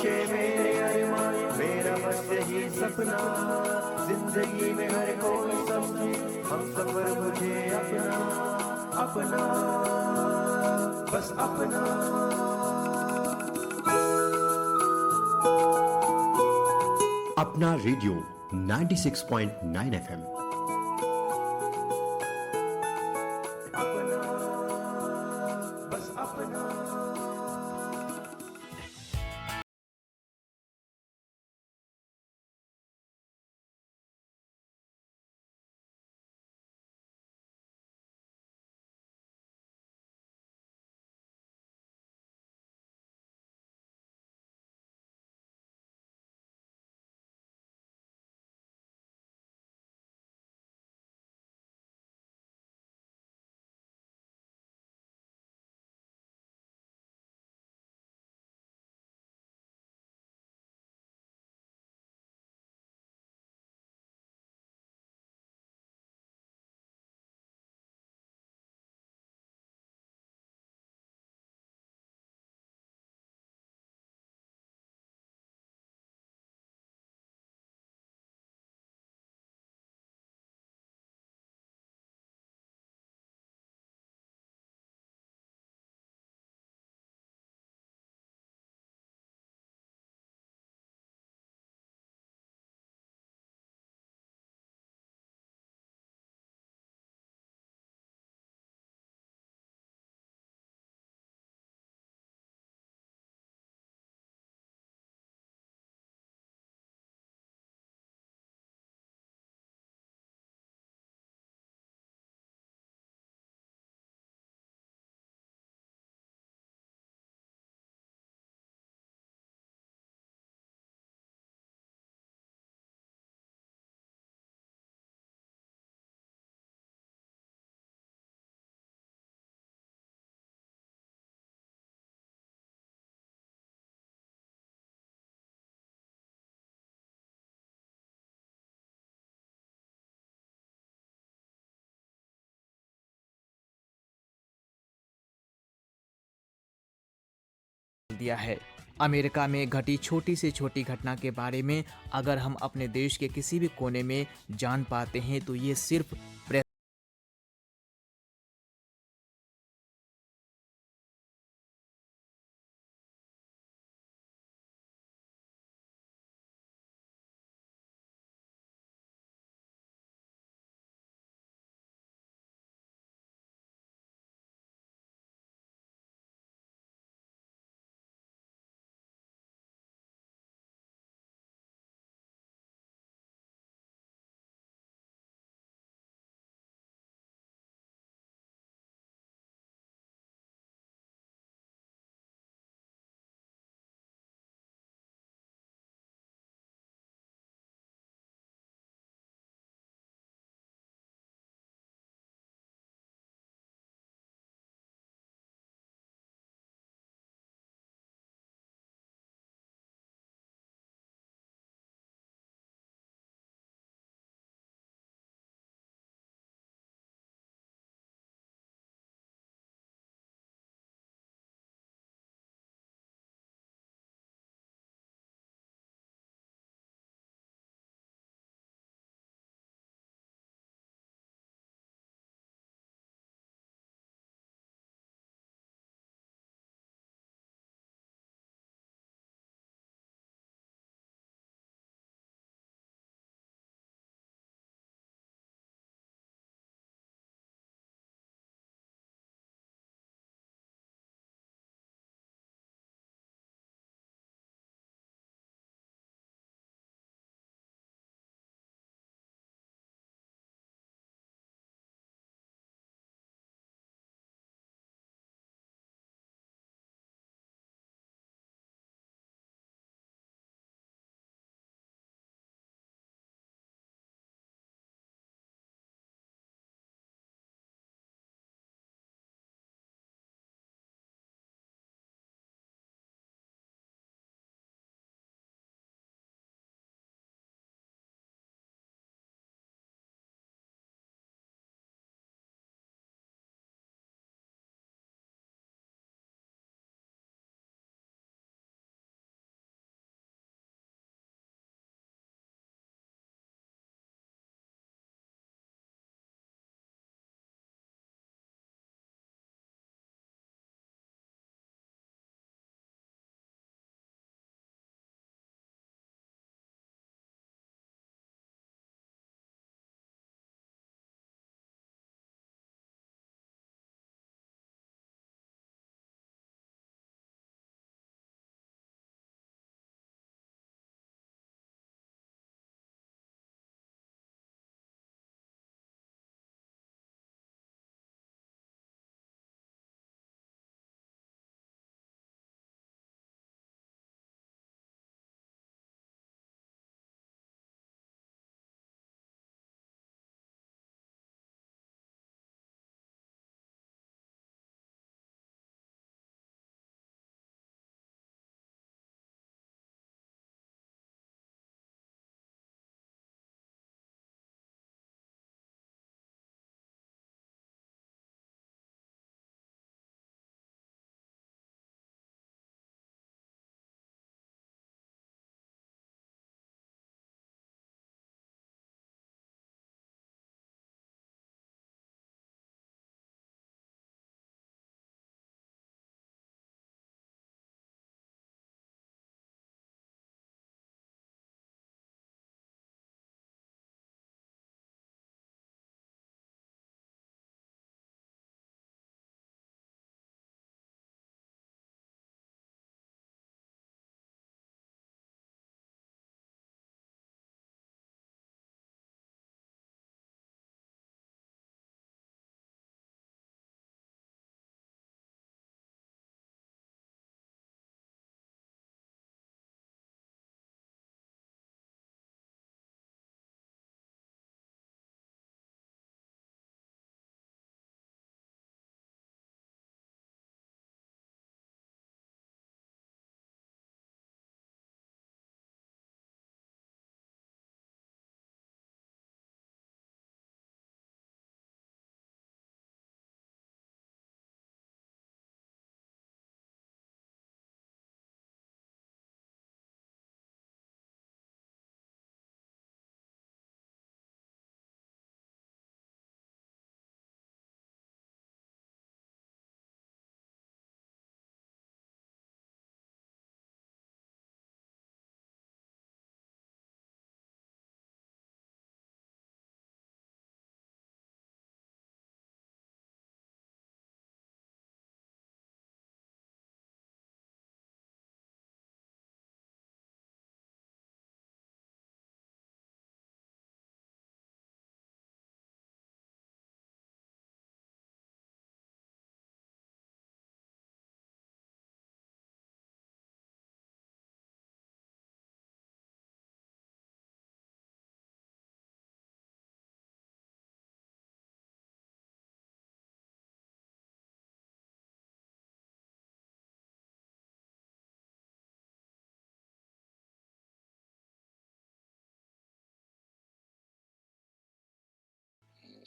ख्वाहिशें मेरे अरमान, मेरा बस यही सपना, जिंदगी में हर कोई समझे हम सफर मुझे अपना, अपना, बस अपना। अपना रेडियो 96.9 एफएम। अपना, बस अपना। दिया है। अमेरिका में घटी छोटी से छोटी घटना के बारे में अगर हम अपने देश के किसी भी कोने में जान पाते हैं तो ये सिर्फ प्रेस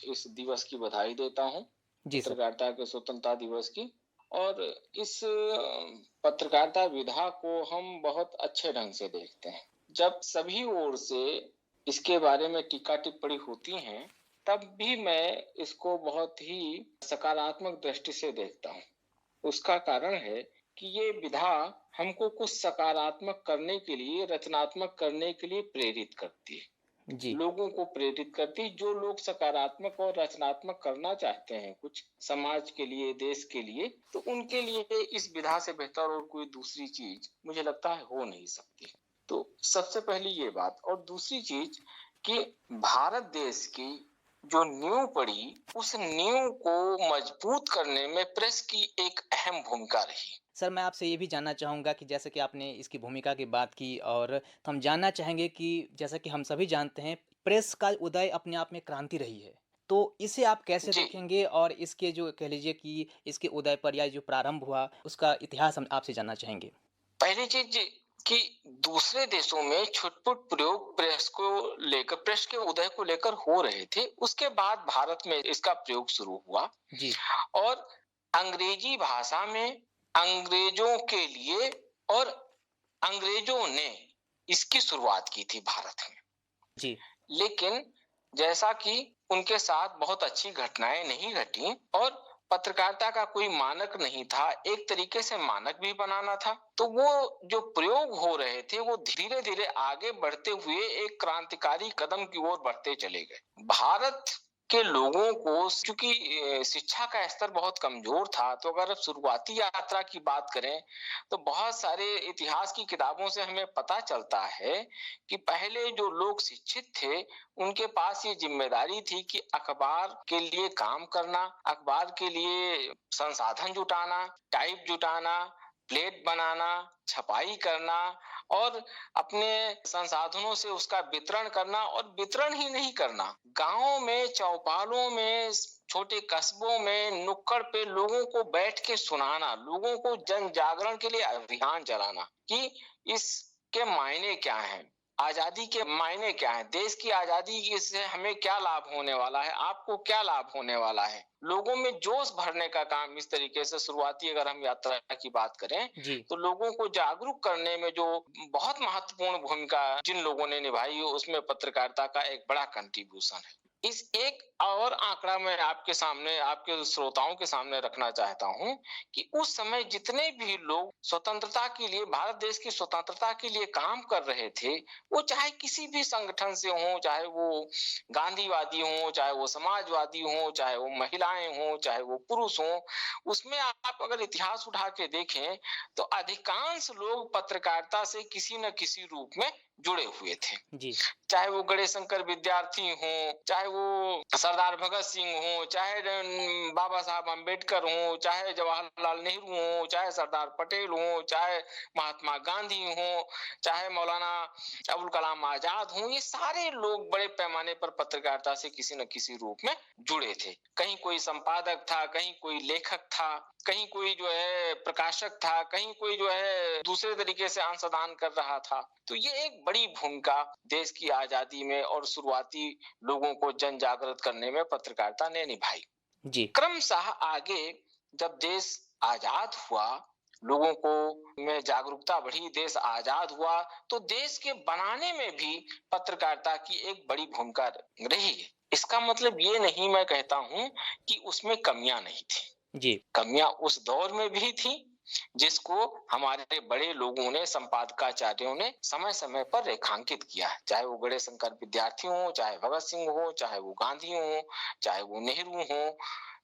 इस दिवस की बधाई देता हूँ, जी सर। पत्रकारिता के स्वतंत्रता दिवस की। और इस पत्रकारिता विधा को हम बहुत अच्छे ढंग से देखते हैं। जब सभी ओर से इसके बारे में टीका टिप्पणी होती हैं, तब भी मैं इसको बहुत ही सकारात्मक दृष्टि से देखता हूँ। उसका कारण है कि ये विधा हमको कुछ सकारात्मक करने के लिए, रचनात्मक करने के लिए प्रेरित करती है। जी। लोगों को प्रेरित करती, जो लोग सकारात्मक और रचनात्मक करना चाहते हैं कुछ समाज के लिए, देश के लिए, तो उनके लिए इस विधा से बेहतर और कोई दूसरी चीज मुझे लगता है हो नहीं सकती। तो सबसे पहली ये बात। और दूसरी चीज कि भारत देश की जो नींव पड़ी, उस नींव को मजबूत करने में प्रेस की एक अहम भूमिका रही। सर, मैं आपसे ये भी जानना चाहूँगा कि जैसे कि आपने इसकी भूमिका की बात की, और हम जानना चाहेंगे कि जैसा कि हम सभी जानते हैं, प्रेस का उदय अपने आप में क्रांति रही है। तो इसे आप कैसे जी। देखेंगे, और इसके जो कह लीजिए कि इसके उदय पर या जो प्रारंभ हुआ, उसका इतिहास हम आपसे जानना चाहेंगे? पहली चीज कि दूसरे देशों में छुटपुट प्रयोग प्रेस को लेकर, प्रेस के उदय को लेकर हो रहे थे। उसके बाद भारत में इसका प्रयोग शुरू हुआ जी। और अंग्रेजी भाषा में अंग्रेजों के लिए, और अंग्रेजों ने इसकी शुरुआत की थी भारत में। जी। लेकिन जैसा कि उनके साथ बहुत अच्छी घटनाएं नहीं घटी और पत्रकारिता का कोई मानक नहीं था, एक तरीके से मानक भी बनाना था, तो वो जो प्रयोग हो रहे थे वो धीरे धीरे आगे बढ़ते हुए एक क्रांतिकारी कदम की ओर बढ़ते चले गए। भारत के लोगों को क्योंकि शिक्षा का स्तर बहुत कमजोर था, तो अगर शुरुआती यात्रा की बात करें तो बहुत सारे इतिहास की किताबों से हमें पता चलता है कि पहले जो लोग शिक्षित थे, उनके पास ये जिम्मेदारी थी कि अखबार के लिए काम करना, अखबार के लिए संसाधन जुटाना, टाइप जुटाना, प्लेट बनाना, छपाई करना और अपने संसाधनों से उसका वितरण करना। और वितरण ही नहीं करना, गांवों में, चौपालों में, छोटे कस्बों में, नुक्कड़ पे लोगों को बैठ के सुनाना, लोगों को जन जागरण के लिए अभियान चलाना कि इसके मायने क्या हैं, आजादी के मायने क्या है, देश की आजादी से हमें क्या लाभ होने वाला है, आपको क्या लाभ होने वाला है। लोगों में जोश भरने का काम इस तरीके से शुरुआती अगर हम यात्रा की बात करें जी। तो लोगों को जागरूक करने में जो बहुत महत्वपूर्ण भूमिका जिन लोगों ने निभाई, उसमें पत्रकारिता का एक बड़ा कंट्रीब्यूशन है। इस एक और आंकड़ा मैं आपके सामने, आपके श्रोताओं के सामने रखना चाहता हूं कि उस समय जितने भी लोग स्वतंत्रता के लिए, भारत देश की स्वतंत्रता के लिए काम कर रहे थे, वो चाहे किसी भी संगठन से हो, चाहे वो गांधीवादी हो, चाहे वो समाजवादी हो, चाहे वो महिलाएं हो, चाहे वो पुरुष हो, उसमें आप अगर इतिहास उठा के देखें तो अधिकांश लोग पत्रकारिता से किसी न किसी रूप में जुड़े हुए थे। जी। चाहे वो गणेश शंकर विद्यार्थी हो, चाहे वो सरदार भगत सिंह हो, चाहे बाबा साहब अम्बेडकर हो, चाहे जवाहरलाल नेहरू हो, चाहे सरदार पटेल हो, चाहे महात्मा गांधी हो, चाहे मौलाना अबुल कलाम आजाद हो, ये सारे लोग बड़े पैमाने पर पत्रकारिता से किसी न किसी रूप में जुड़े थे। कहीं कोई संपादक था, कहीं कोई लेखक था, कहीं कोई जो है प्रकाशक था, कहीं कोई जो है दूसरे तरीके से अंशदान कर रहा था। तो ये एक बड़ी भूमिका देश की आजादी में और शुरुआती लोगों को जन जागृत करने में पत्रकारिता ने निभाई। जी। क्रमशः आगे जब देश आजाद हुआ, लोगों को में जागरूकता बढ़ी, देश आजाद हुआ, तो देश के बनाने में भी पत्रकारिता की एक बड़ी भूमिका रही है। इसका मतलब ये नहीं मैं कहता हूं कि उसमें कमियां नहीं थी। जी। कमियां उस दौर में भी थी जिसको हमारे बड़े लोगों ने, संपादकाचार्यों ने समय समय पर रेखांकित किया है। चाहे वो गणेश शंकर विद्यार्थी हो, चाहे भगत सिंह हो, चाहे वो गांधी हो, चाहे वो नेहरू हो,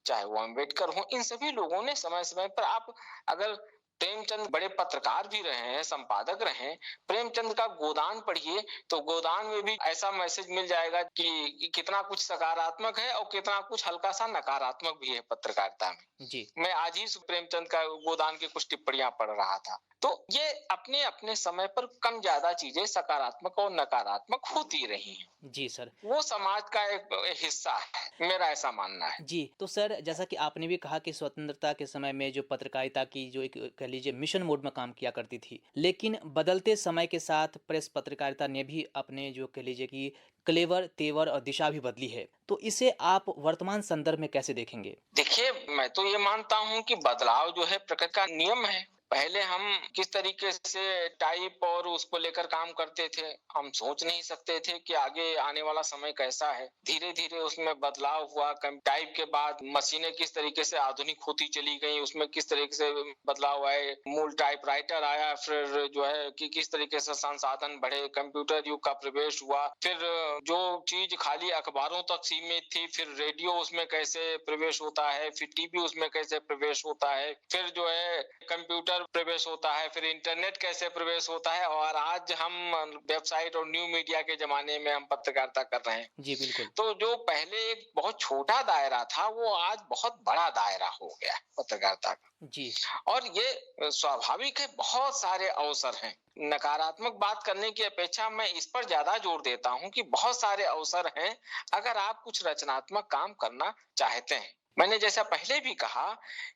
चाहे वो अम्बेडकर हो, इन सभी लोगों ने समय समय पर, आप अगर प्रेमचंद बड़े पत्रकार भी रहे हैं, संपादक रहे हैं, प्रेमचंद का गोदान पढ़िए तो गोदान में भी ऐसा मैसेज मिल जाएगा कि कितना कुछ सकारात्मक है और कितना कुछ हल्का सा नकारात्मक भी है पत्रकारिता में। जी। मैं आज ही प्रेमचंद का गोदान की कुछ टिप्पणियां पढ़ रहा था। तो ये अपने अपने समय पर कम ज्यादा चीजें सकारात्मक और नकारात्मक होती रही हैं। जी सर। वो समाज का एक हिस्सा है। मेरा ऐसा मानना है। जी, तो सर जैसा कि आपने भी कहा कि स्वतंत्रता के समय में जो पत्रकारिता की जो एक कह लीजिए मिशन मोड में काम किया करती थी। लेकिन बदलते समय के साथ प्रेस पत्रकारिता ने भी अपने जो कह लीजिए कि क्लेवर, तेवर और दिशा भी बदली है। तो इसे आप वर्तमान संदर्भ में कैसे देखेंगे? देखिए, मैं तो ये मानता हूँ कि बदलाव जो है प्रकृति का नियम है। पहले हम किस तरीके से टाइप और उसको लेकर काम करते थे, हम सोच नहीं सकते थे कि आगे आने वाला समय कैसा है। धीरे धीरे उसमें बदलाव हुआ। टाइप के बाद मशीनें किस तरीके से आधुनिक होती चली गई, उसमें किस तरीके से बदलाव आए। मूल टाइपराइटर आया, फिर जो है कि किस तरीके से संसाधन बढ़े, कंप्यूटर युग का प्रवेश हुआ। फिर जो चीज खाली अखबारों तक सीमित थी, फिर रेडियो उसमें कैसे प्रवेश होता है, फिर टीवी उसमें कैसे प्रवेश होता है, फिर जो है कंप्यूटर प्रवेश होता है, फिर इंटरनेट कैसे प्रवेश होता है, और आज हम वेबसाइट और न्यू मीडिया के जमाने में हम पत्रकारिता कर रहे हैं। जी, बिल्कुल। तो जो पहले एक बहुत छोटा दायरा था, वो आज बहुत बड़ा दायरा हो गया है पत्रकारिता का। जी, और ये स्वाभाविक है, बहुत सारे अवसर हैं। नकारात्मक बात करने की अपेक्षा मैं इस पर ज्यादा जोर देता हूं कि बहुत सारे अवसर हैं अगर आप कुछ रचनात्मक काम करना चाहते हैं। मैंने जैसा पहले भी कहा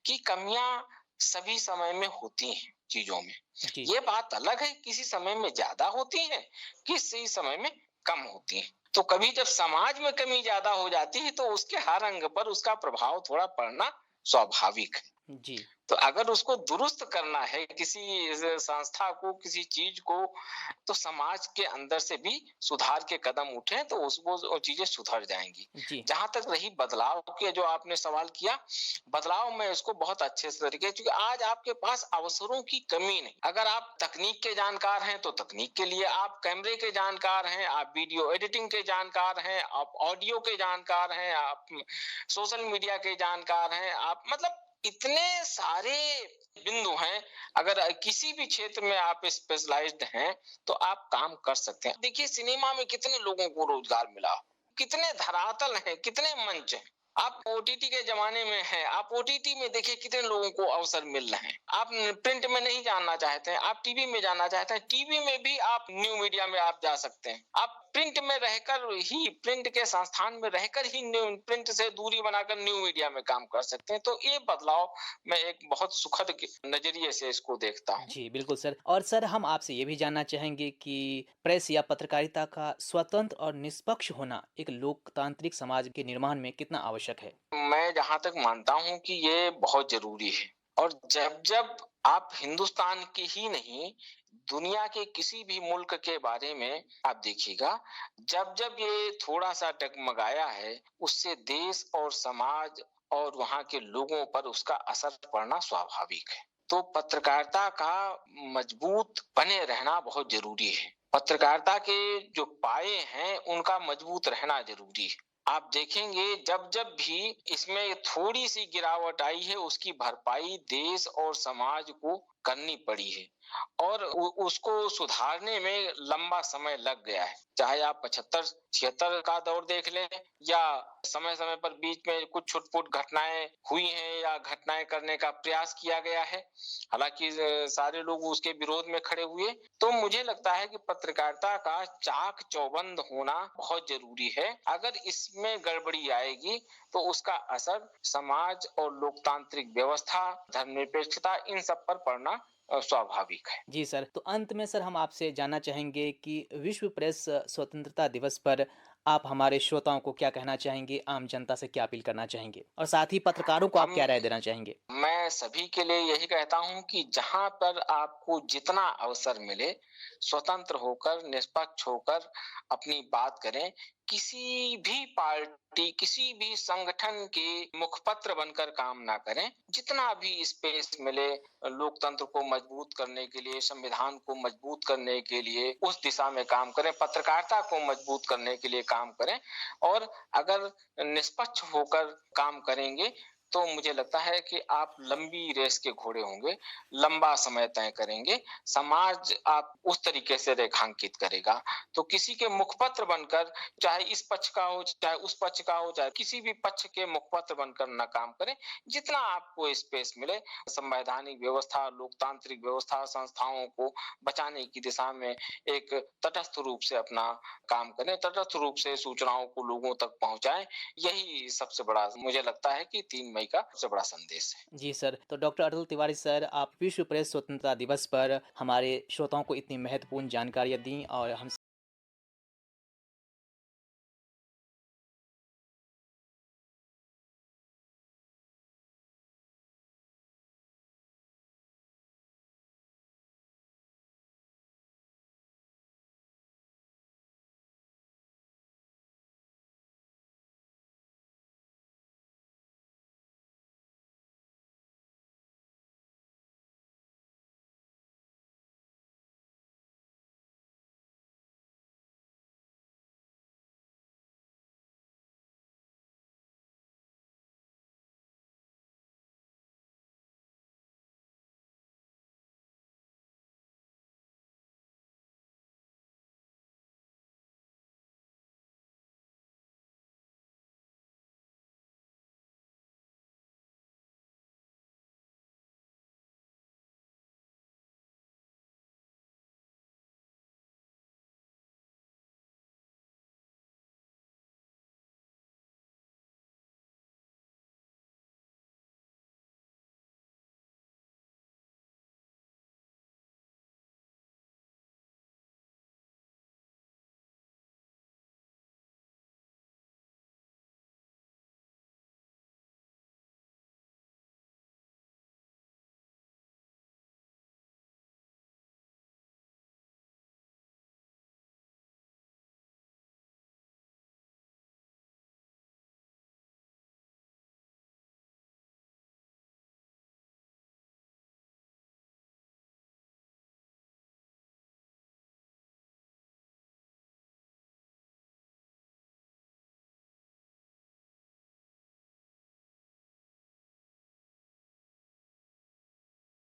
कि कमियां सभी समय में होती हैं चीजों में। जी, ये बात अलग है, किसी समय में ज्यादा होती है, किसी समय में कम होती है। तो कभी जब समाज में कमी ज्यादा हो जाती है तो उसके हर अंग पर उसका प्रभाव थोड़ा पड़ना स्वाभाविक है। जी, तो अगर उसको दुरुस्त करना है किसी संस्था को, किसी चीज को, तो समाज के अंदर से भी सुधार के कदम उठे तो वो चीजें सुधर जाएंगी। जी, जहां तक रही बदलाव के जो आपने सवाल किया, बदलाव में इसको बहुत अच्छे से तरीके, क्योंकि आज आपके पास अवसरों की कमी नहीं। अगर आप तकनीक के जानकार हैं तो तकनीक के लिए, आप कैमरे के जानकार हैं, आप वीडियो एडिटिंग के जानकार हैं, आप ऑडियो के जानकार हैं, आप सोशल मीडिया के जानकार हैं, आप मतलब इतने सारे बिंदु हैं। अगर किसी भी क्षेत्र में आप स्पेशलाइज्ड हैं तो आप काम कर सकते हैं। देखिए, सिनेमा में कितने लोगों को रोजगार मिला, कितने धरातल हैं, कितने मंच हैं। आप ओटीटी के जमाने में हैं, आप ओटीटी में देखिए कितने लोगों को अवसर मिल रहे हैं। आप प्रिंट में नहीं जानना चाहते हैं, आप टीवी में जानना चाहते हैं, टीवी में भी आप न्यू मीडिया में आप जा सकते हैं। आप प्रिंट में रहकर ही, प्रिंट के संस्थान में रहकर ही प्रिंट से दूरी बनाकर न्यू मीडिया में काम कर सकते हैं। तो ये बदलाव मैं एक बहुत सुखद नजरिए से इसको देखता हूँ। जी, बिल्कुल सर। और सर हम आपसे ये भी जानना चाहेंगे कि प्रेस या पत्रकारिता का स्वतंत्र और निष्पक्ष होना एक लोकतांत्रिक समाज के निर्माण में कितना आवश्यक है? मैं जहां तक मानता हूं कि ये बहुत जरूरी है। और जब जब आप हिंदुस्तान के ही नहीं, दुनिया के किसी भी मुल्क के बारे में आप देखिएगा, जब जब ये थोड़ा सा डगमगाया है, उससे देश और समाज और वहां के लोगों पर उसका असर पड़ना स्वाभाविक है। तो पत्रकारिता का मजबूत बने रहना बहुत जरूरी है। पत्रकारिता के जो पाए हैं उनका मजबूत रहना जरूरी है। आप देखेंगे जब जब भी इसमें थोड़ी सी गिरावट आई है, उसकी भरपाई देश और समाज को करनी पड़ी है, और उसको सुधारने में लंबा समय लग गया है। चाहे आप 75-76 का दौर देख लें, या समय समय पर बीच में कुछ छुटपुट घटनाएं हुई हैं या घटनाएं करने का प्रयास किया गया है, हालांकि सारे लोग उसके विरोध में खड़े हुए। तो मुझे लगता है कि पत्रकारिता का चाक चौबंद होना बहुत जरूरी है। अगर इसमें गड़बड़ी आएगी तो उसका असर समाज और लोकतांत्रिक व्यवस्था, धर्मनिरपेक्षता, इन सब पर पड़ना स्वाभाविक है। जी सर, तो अंत में सर हम आपसे जानना चाहेंगे कि विश्व प्रेस स्वतंत्रता दिवस पर आप हमारे श्रोताओं को क्या कहना चाहेंगे, आम जनता से क्या अपील करना चाहेंगे? और साथ ही पत्रकारों को आप हम क्या राय देना चाहेंगे? मैं सभी के लिए यही कहता हूं कि जहां पर आपको जितना अवसर मिले, स्वतंत्र होकर, निष्पक्ष होकर अपनी बात करें। किसी भी पार्टी, किसी भी संगठन के मुखपत्र बनकर काम ना करें। जितना भी स्पेस मिले लोकतंत्र को मजबूत करने के लिए, संविधान को मजबूत करने के लिए, उस दिशा में काम करें, पत्रकारिता को मजबूत करने के लिए काम करें। और अगर निष्पक्ष होकर काम करेंगे तो मुझे लगता है कि आप लंबी रेस के घोड़े होंगे, लंबा समय तय करेंगे, समाज आप उस तरीके से रेखांकित करेगा। तो किसी के मुखपत्र बनकर, चाहे इस पक्ष का हो, चाहे उस पक्ष का हो, चाहे किसी भी पक्ष के मुखपत्र बनकर ना काम करें। जितना आपको स्पेस मिले, संवैधानिक व्यवस्था, लोकतांत्रिक व्यवस्था, संस्थाओं को बचाने की दिशा में एक तटस्थ रूप से अपना काम करें, तटस्थ रूप से सूचनाओं को लोगों तक पहुंचाएं। यही सबसे बड़ा मुझे लगता है कि 3 मई का सबसे बड़ा संदेश है। जी सर, तो डॉक्टर अटल तिवारी सर, आप विश्व प्रेस स्वतंत्रता दिवस पर हमारे श्रोताओं को इतनी महत्वपूर्ण जानकारियाँ दी और हम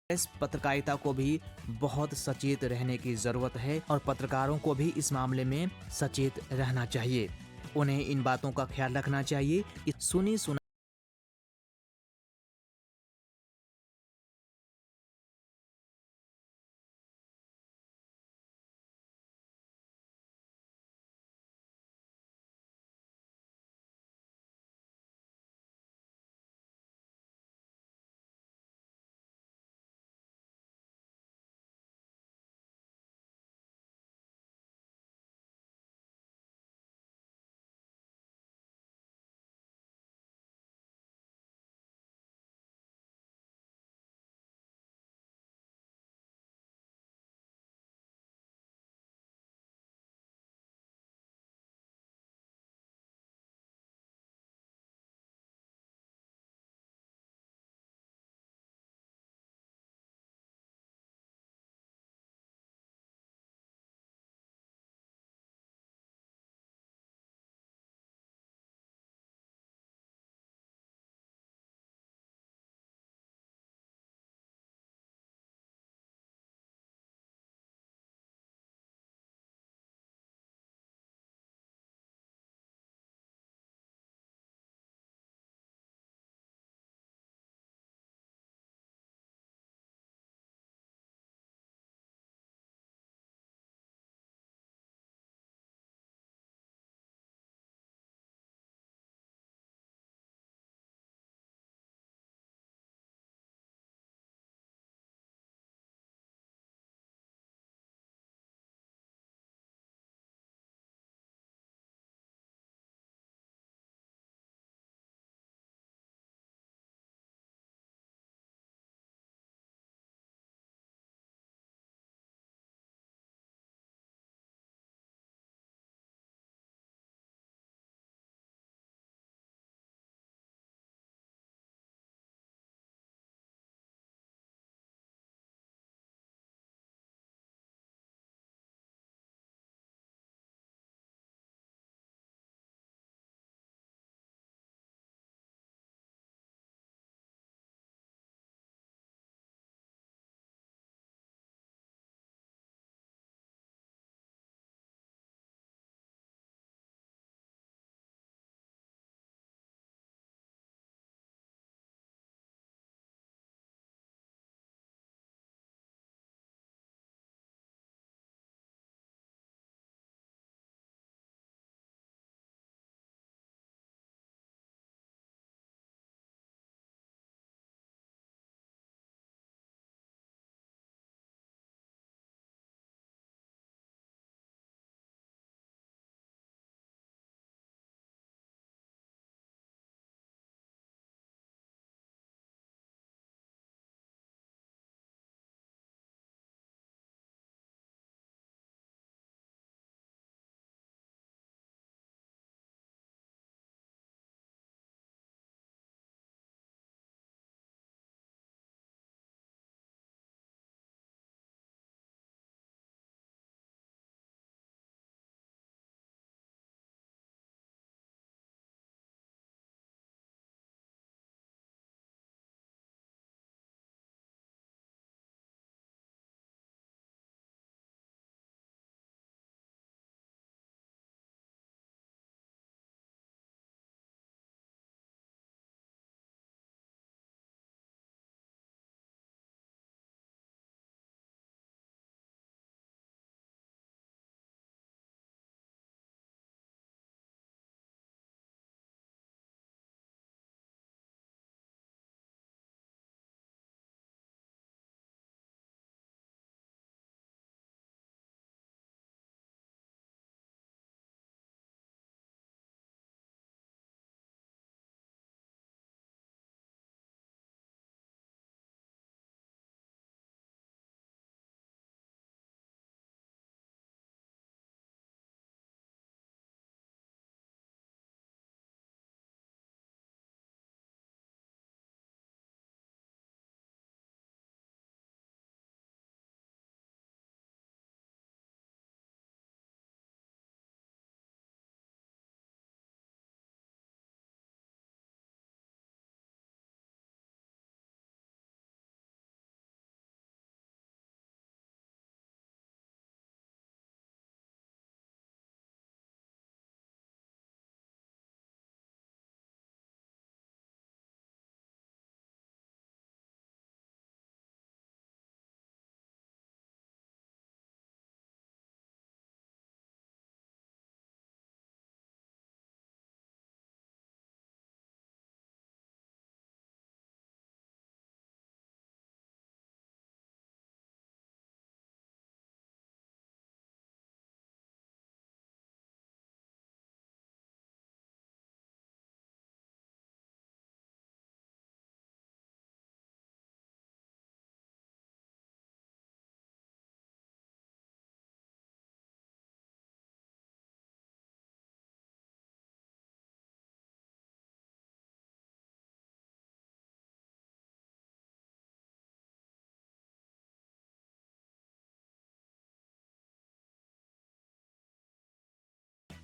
इस पत्रकारिता को भी बहुत सचेत रहने की ज़रूरत है और पत्रकारों को भी इस मामले में सचेत रहना चाहिए। उन्हें इन बातों का ख्याल रखना चाहिए कि सुनी सुनाई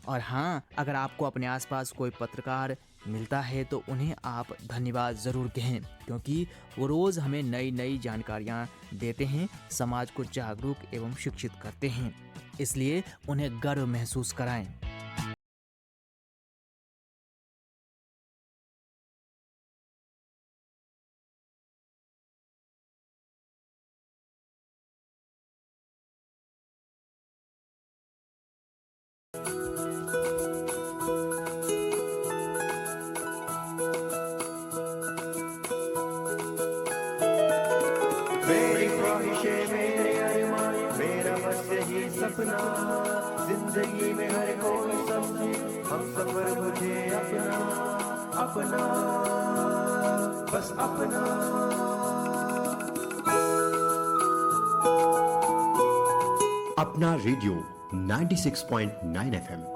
और हाँ, अगर आपको अपने आसपास कोई पत्रकार मिलता है तो उन्हें आप धन्यवाद ज़रूर कहें, क्योंकि वो रोज़ हमें नई नई जानकारियाँ देते हैं, समाज को जागरूक एवं शिक्षित करते हैं। इसलिए उन्हें गर्व महसूस कराएं। मेरी ख्वाहिशें मेरे अरमान मेरा बस यही सपना जिंदगी में हर कोई समझे हम सफर मुझे अपना अपना बस अपना। अपना रेडियो 96.9 FM